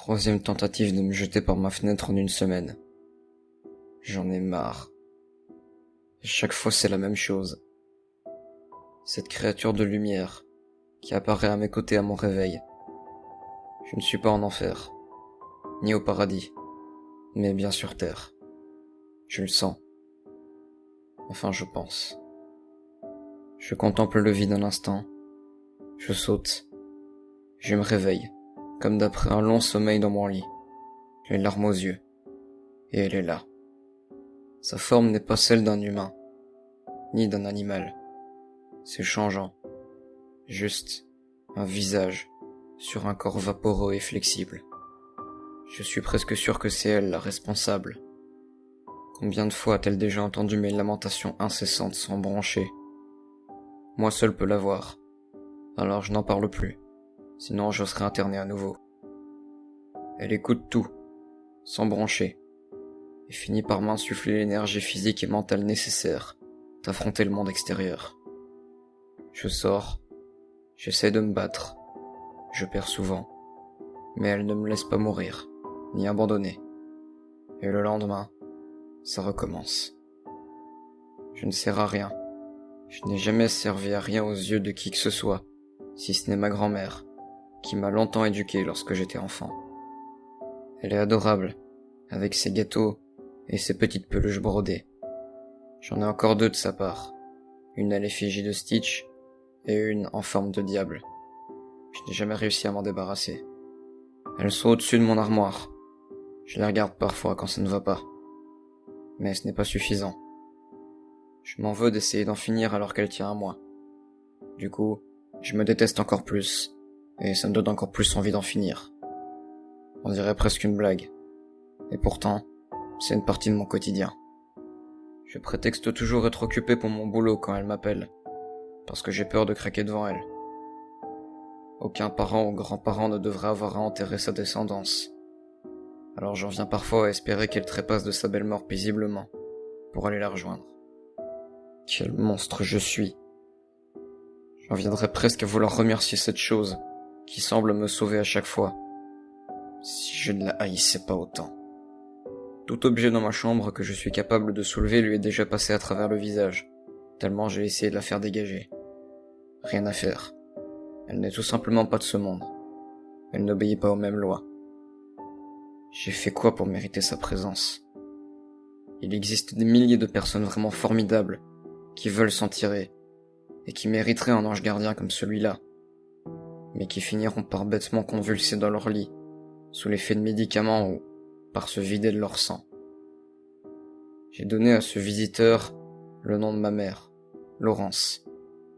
Troisième tentative de me jeter par ma fenêtre en une semaine. J'en ai marre. Et chaque fois c'est la même chose. Cette créature de lumière qui apparaît à mes côtés à mon réveil. Je ne suis pas en enfer, ni au paradis, mais bien sur terre. Je le sens. Enfin, je pense. Je contemple le vide un instant. Je saute. Je me réveille, comme d'après un long sommeil dans mon lit, les larmes aux yeux. Et elle est là. Sa forme n'est pas celle d'un humain, ni d'un animal. C'est changeant. Juste un visage sur un corps vaporeux et flexible. Je suis presque sûr que c'est elle la responsable. Combien de fois a-t-elle déjà entendu mes lamentations incessantes sans broncher? Moi seul peux la voir. Alors je n'en parle plus. Sinon je serai interné à nouveau. Elle écoute tout, sans broncher, et finit par m'insuffler l'énergie physique et mentale nécessaire d'affronter le monde extérieur. Je sors, j'essaie de me battre, je perds souvent, mais elle ne me laisse pas mourir, ni abandonner. Et le lendemain, ça recommence. Je ne sers à rien. Je n'ai jamais servi à rien aux yeux de qui que ce soit, si ce n'est ma grand-mère, qui m'a longtemps éduqué lorsque j'étais enfant. Elle est adorable, avec ses gâteaux et ses petites peluches brodées. J'en ai encore deux de sa part, une à l'effigie de Stitch et une en forme de diable. Je n'ai jamais réussi à m'en débarrasser. Elles sont au-dessus de mon armoire. Je les regarde parfois quand ça ne va pas. Mais ce n'est pas suffisant. Je m'en veux d'essayer d'en finir alors qu'elle tient à moi. Du coup, je me déteste encore plus, et ça me donne encore plus envie d'en finir. On dirait presque une blague. Et pourtant, c'est une partie de mon quotidien. Je prétexte toujours être occupé pour mon boulot quand elle m'appelle, parce que j'ai peur de craquer devant elle. Aucun parent ou grand-parent ne devrait avoir à enterrer sa descendance. Alors j'en viens parfois à espérer qu'elle trépasse de sa belle mort paisiblement, pour aller la rejoindre. Quel monstre je suis. J'en viendrais presque à vouloir remercier cette chose, qui semble me sauver à chaque fois. Si je ne la haïssais pas autant. Tout objet dans ma chambre que je suis capable de soulever lui est déjà passé à travers le visage, tellement j'ai essayé de la faire dégager. Rien à faire. Elle n'est tout simplement pas de ce monde. Elle n'obéit pas aux mêmes lois. J'ai fait quoi pour mériter sa présence? Il existe des milliers de personnes vraiment formidables, qui veulent s'en tirer, et qui mériteraient un ange gardien comme celui-là, mais qui finiront par bêtement convulser dans leur lit, sous l'effet de médicaments ou par se vider de leur sang. J'ai donné à ce visiteur le nom de ma mère, Laurence,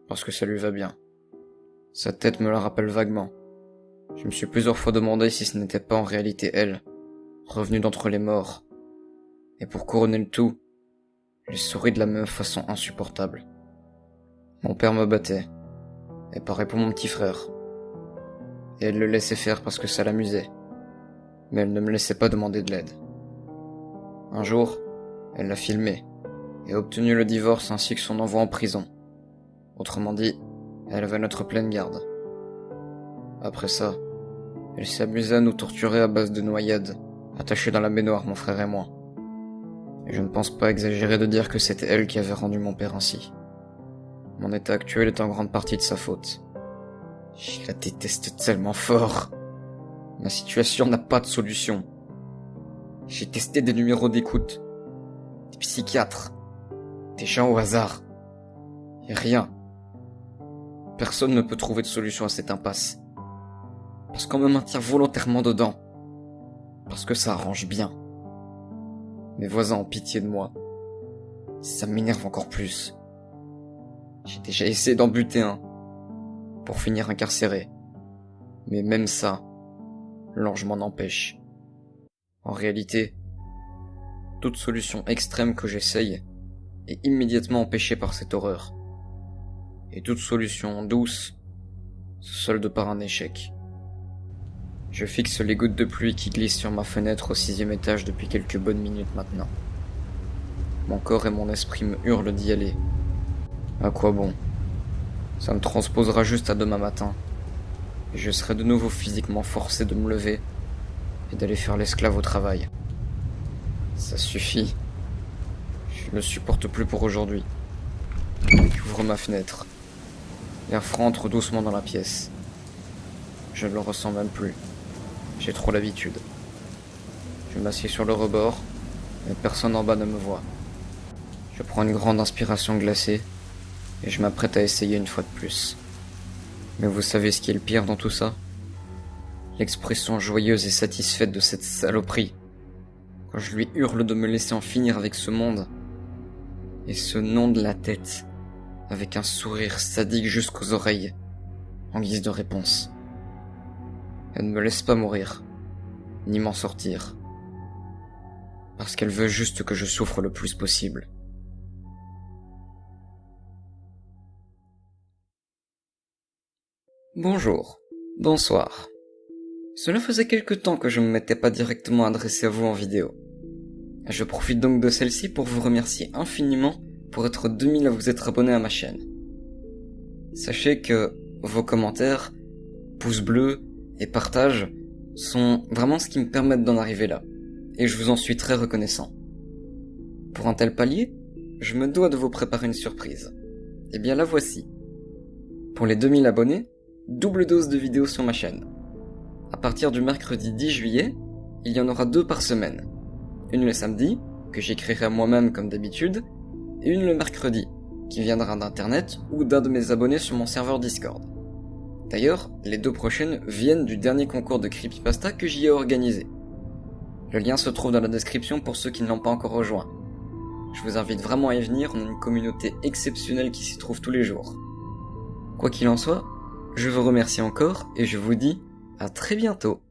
parce que ça lui va bien. Sa tête me la rappelle vaguement. Je me suis plusieurs fois demandé si ce n'était pas en réalité elle, revenue d'entre les morts. Et pour couronner le tout, elle sourit de la même façon insupportable. Mon père me battait, et pareil pour mon petit frère. Et elle le laissait faire parce que ça l'amusait. Mais elle ne me laissait pas demander de l'aide. Un jour, elle l'a filmé, et a obtenu le divorce ainsi que son envoi en prison. Autrement dit, elle avait notre pleine garde. Après ça, elle s'est amusée à nous torturer à base de noyades, attachées dans la baignoire, mon frère et moi. Et je ne pense pas exagérer de dire que c'était elle qui avait rendu mon père ainsi. Mon état actuel est en grande partie de sa faute. Je la déteste tellement fort. Ma situation n'a pas de solution. J'ai testé des numéros d'écoute, des psychiatres, des gens au hasard. Et rien. Personne ne peut trouver de solution à cette impasse. Parce qu'on me maintient volontairement dedans. Parce que ça arrange bien. Mes voisins ont pitié de moi. Ça m'énerve encore plus. J'ai déjà essayé d'en buter un, pour finir incarcéré. Mais même ça, l'ange m'en empêche. En réalité, toute solution extrême que j'essaye est immédiatement empêchée par cette horreur. Et toute solution douce se solde par un échec. Je fixe les gouttes de pluie qui glissent sur ma fenêtre au 6e étage depuis quelques bonnes minutes maintenant. Mon corps et mon esprit me hurlent d'y aller. À quoi bon? Ça me transposera juste à demain matin, et je serai de nouveau physiquement forcé de me lever et d'aller faire l'esclave au travail. Ça suffit. Je ne supporte plus pour aujourd'hui. J'ouvre ma fenêtre. L'air froid entre doucement dans la pièce. Je ne le ressens même plus. J'ai trop l'habitude. Je m'assieds sur le rebord, mais personne en bas ne me voit. Je prends une grande inspiration glacée et je m'apprête à essayer une fois de plus. Mais vous savez ce qui est le pire dans tout ça? L'expression joyeuse et satisfaite de cette saloperie. Quand je lui hurle de me laisser en finir avec ce monde. Et ce nom de la tête, avec un sourire sadique jusqu'aux oreilles, en guise de réponse. Elle ne me laisse pas mourir, ni m'en sortir. Parce qu'elle veut juste que je souffre le plus possible. Bonjour, bonsoir. Cela faisait quelque temps que je ne m'étais pas directement adressé à vous en vidéo. Je profite donc de celle-ci pour vous remercier infiniment pour être 2000 à vous être abonné à ma chaîne. Sachez que vos commentaires, pouces bleus et partages sont vraiment ce qui me permettent d'en arriver là, et je vous en suis très reconnaissant. Pour un tel palier, je me dois de vous préparer une surprise. Et bien la voici. Pour les 2000 abonnés, double dose de vidéos sur ma chaîne. À partir du mercredi 10 juillet, il y en aura 2 par semaine. Une le samedi, que j'écrirai moi-même comme d'habitude, et une le mercredi, qui viendra d'internet ou d'un de mes abonnés sur mon serveur Discord. D'ailleurs, les 2 prochaines viennent du dernier concours de creepypasta que j'y ai organisé. Le lien se trouve dans la description pour ceux qui ne l'ont pas encore rejoint. Je vous invite vraiment à y venir, on a une communauté exceptionnelle qui s'y trouve tous les jours. Quoi qu'il en soit, je vous remercie encore et je vous dis à très bientôt.